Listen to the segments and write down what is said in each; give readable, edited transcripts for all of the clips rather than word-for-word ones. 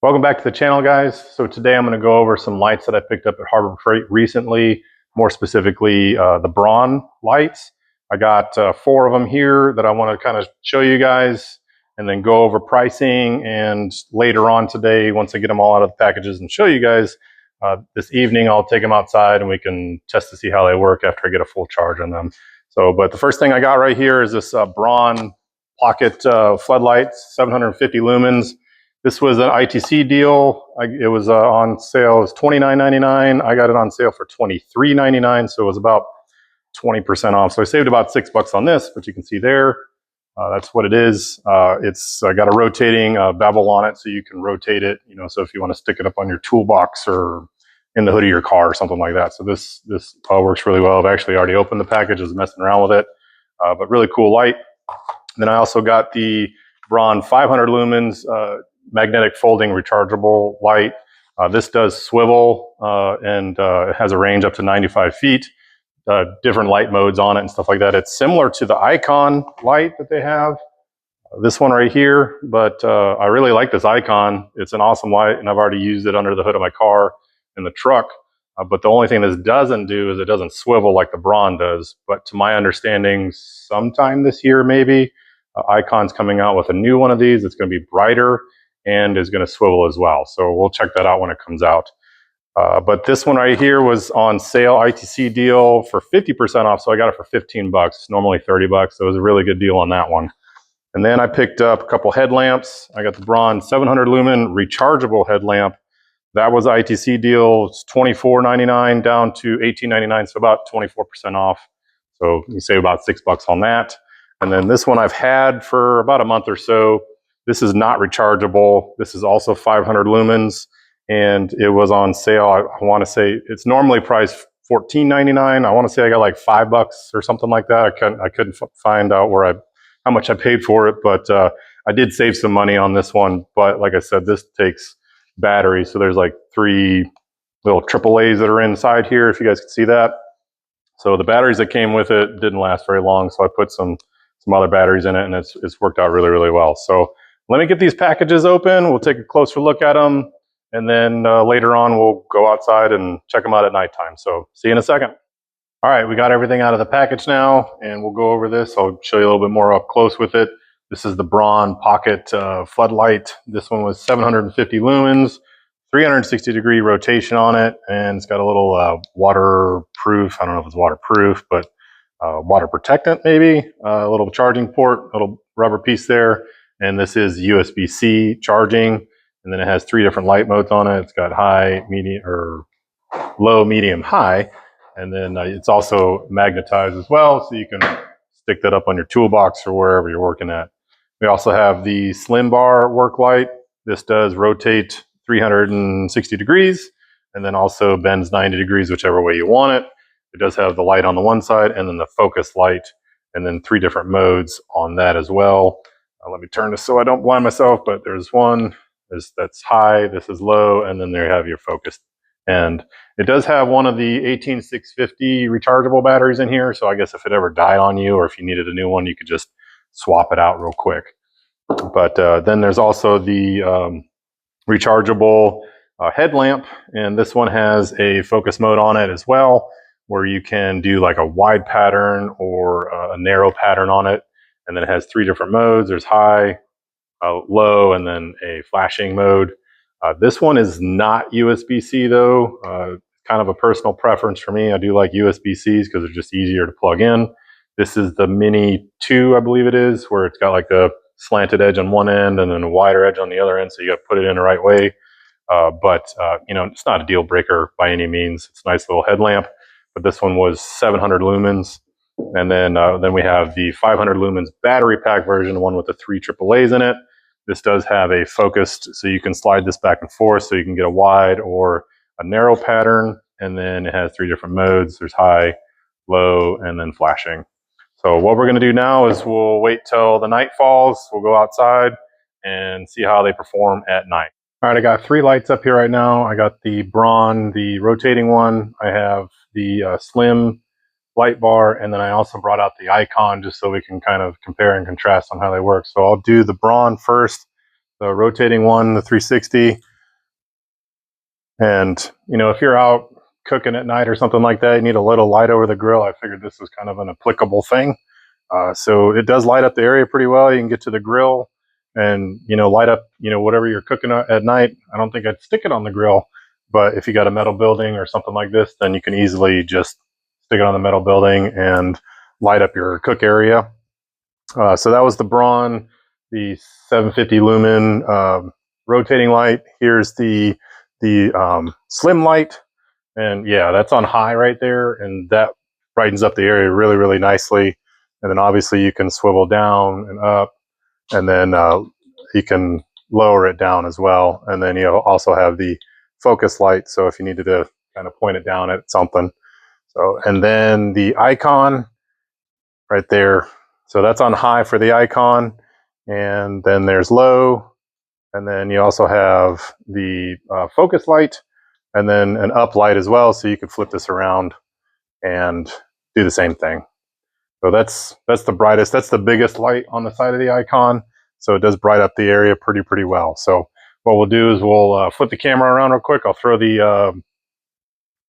Welcome back to the channel, guys. So today I'm going to go over some lights that I picked up at Harbor Freight recently, more specifically the Braun lights. I got 4 of them here that I want to kind of show you guys and then go over pricing, and later on today, once I get them all out of the packages and show you guys, this evening I'll take them outside and we can test to see how they work after I get a full charge on them. But the first thing I got right here is this Braun pocket floodlight, 750 lumens. This was an ITC deal. It was on sale. It was $29.99. I got it on sale for $23.99, so it was about 20% off. So I saved about $6 on this, but you can see there, that's what it is. It's got a rotating bevel on it, so you can rotate it. So if you want to stick it up on your toolbox or in the hood of your car or something like that. So this works really well. I've actually already opened the package, I was messing around with it, but really cool light. Then I also got the Braun 500 lumens magnetic folding rechargeable light. This does swivel and it has a range up to 95 feet. Different light modes on it and stuff like that. It's similar to the Icon light that they have, this one right here, but I really like this Icon. It's an awesome light, and I've already used it under the hood of my car in the truck. But the only thing this doesn't do is it doesn't swivel like the Braun does. But to my understanding, sometime this year maybe, Icon's coming out with a new one of these. It's going to be brighter and is going to swivel as well. So we'll check that out when it comes out. But this one right here was on sale, ITC deal for 50% off. So I got it for 15 bucks, normally 30 bucks. So it was a really good deal on that one. And then I picked up a couple headlamps. I got the Braun 700 lumen rechargeable headlamp. That was ITC deal. It's $24.99 down to $18.99. So about 24% off. So you save about $6 on that. And then this one I've had for about a month or so. This is not rechargeable. This is also 500 lumens, and it was on sale. I want to say it's normally priced $14.99. I want to say I got like $5 or something like that. I couldn't find out how much I paid for it, but I did save some money on this one. But like I said, this takes battery, so there's like 3 little AAAs that are inside here, if you guys can see that. So the batteries that came with it didn't last very long, so I put some other batteries in it, and it's worked out really, really well. So let me get these packages open. We'll take a closer look at them, and then later on we'll go outside and check them out at nighttime. So see you in a second. All right, we got everything out of the package now, and we'll go over this. I'll show you a little bit more up close with it. This is the Braun pocket floodlight. This one was 750 lumens, 360-degree rotation on it, and it's got a little waterproof, I don't know if it's waterproof, but water protectant maybe, a little charging port, little rubber piece there. And this is USB-C charging, and then it has 3 different light modes on it. It's got high, medium, or low, medium, high, and then it's also magnetized as well, so you can stick that up on your toolbox or wherever you're working at. We also have the slim bar work light. This does rotate 360 degrees, and then also bends 90 degrees, whichever way you want it. It does have the light on the one side, and then the focus light, and then 3 different modes on that as well. Let me turn this so I don't blind myself, but there's one that's high, this is low, and then there you have your focus. And it does have one of the 18650 rechargeable batteries in here, so I guess if it ever died on you or if you needed a new one, you could just swap it out real quick. But then there's also the rechargeable headlamp, and this one has a focus mode on it as well, where you can do like a wide pattern or a narrow pattern on it. And then it has 3 different modes. There's high, low, and then a flashing mode. This one is not USB-C though. Kind of a personal preference for me. I do like USB-Cs because they're just easier to plug in. This is the Mini 2, I believe it is, where it's got like a slanted edge on one end and then a wider edge on the other end, so you got to put it in the right way. But it's not a deal breaker by any means. It's a nice little headlamp, but this one was 700 lumens. And then we have the 500 lumens battery pack version, one with the 3 AAAs in it. This does have a focused, so you can slide this back and forth, so you can get a wide or a narrow pattern. And then it has 3 different modes. There's high, low, and then flashing. So what we're going to do now is we'll wait till the night falls. We'll go outside and see how they perform at night. All right, I got 3 lights up here right now. I got the Braun, the rotating one. I have the slim light bar, and then I also brought out the Icon just so we can kind of compare and contrast on how they work. So I'll do the Braun first, the rotating one, the 360. And, you know, if you're out cooking at night or something like that, you need a little light over the grill. I figured this was kind of an applicable thing. So it does light up the area pretty well. You can get to the grill and, you know, light up, you know, whatever you're cooking at night. I don't think I'd stick it on the grill, but if you got a metal building or something like this, then you can easily just stick it on the metal building and light up your cook area. So that was the Braun, the 750 lumen rotating light. Here's the slim light, and yeah, that's on high right there, and that brightens up the area really, really nicely. And then obviously you can swivel down and up, and then you can lower it down as well. And then you also have the focus light, so if you needed to kind of point it down at something. So, and then the icon right there. So that's on high for the icon, and then there's low, and then you also have the focus light, and then an up light as well, so you could flip this around and do the same thing. So that's the brightest, that's the biggest light on the side of the icon, so it does bright up the area pretty well. So what we'll do is we'll flip the camera around real quick. I'll throw the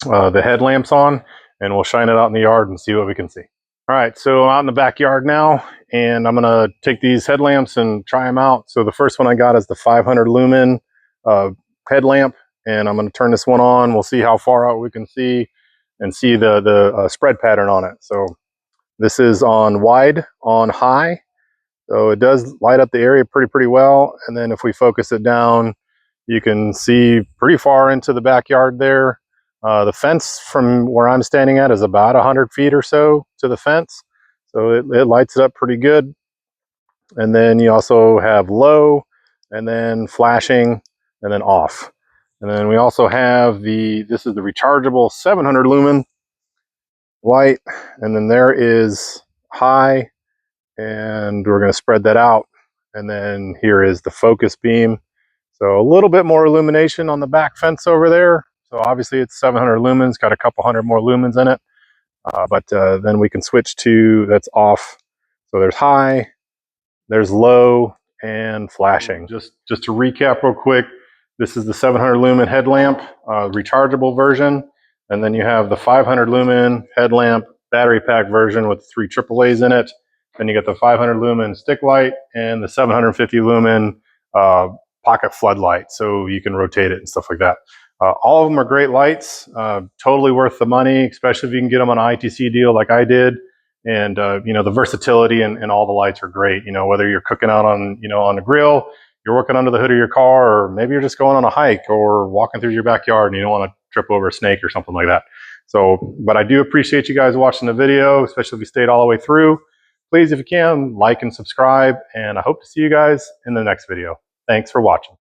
headlamps on, and we'll shine it out in the yard and see what we can see. All right, so I'm out in the backyard now, and I'm gonna take these headlamps and try them out. So the first one I got is the 500 lumen headlamp, and I'm gonna turn this one on. We'll see how far out we can see and see the spread pattern on it. So this is on wide, on high. So it does light up the area pretty well. And then if we focus it down, you can see pretty far into the backyard there. The fence from where I'm standing at is about 100 feet or so to the fence. So it lights it up pretty good. And then you also have low, and then flashing, and then off. And then we also have this is the rechargeable 700 lumen light. And then there is high, and we're going to spread that out. And then here is the focus beam. So a little bit more illumination on the back fence over there. So obviously it's 700 lumens, got a couple hundred more lumens in it. But then we can switch to, that's off. So there's high, there's low, and flashing. Just to recap real quick, this is the 700 lumen headlamp, rechargeable version. And then you have the 500 lumen headlamp battery pack version with 3 AAAs in it. Then you got the 500 lumen stick light and the 750 lumen pocket floodlight, so you can rotate it and stuff like that. All of them are great lights, totally worth the money, especially if you can get them on an ITC deal like I did. And you know, the versatility and all the lights are great. You know, whether you're cooking out on, you know, on the grill, you're working under the hood of your car, or maybe you're just going on a hike or walking through your backyard and you don't want to trip over a snake or something like that. So, but I do appreciate you guys watching the video, especially if you stayed all the way through. Please, if you can, like and subscribe, and I hope to see you guys in the next video. Thanks for watching.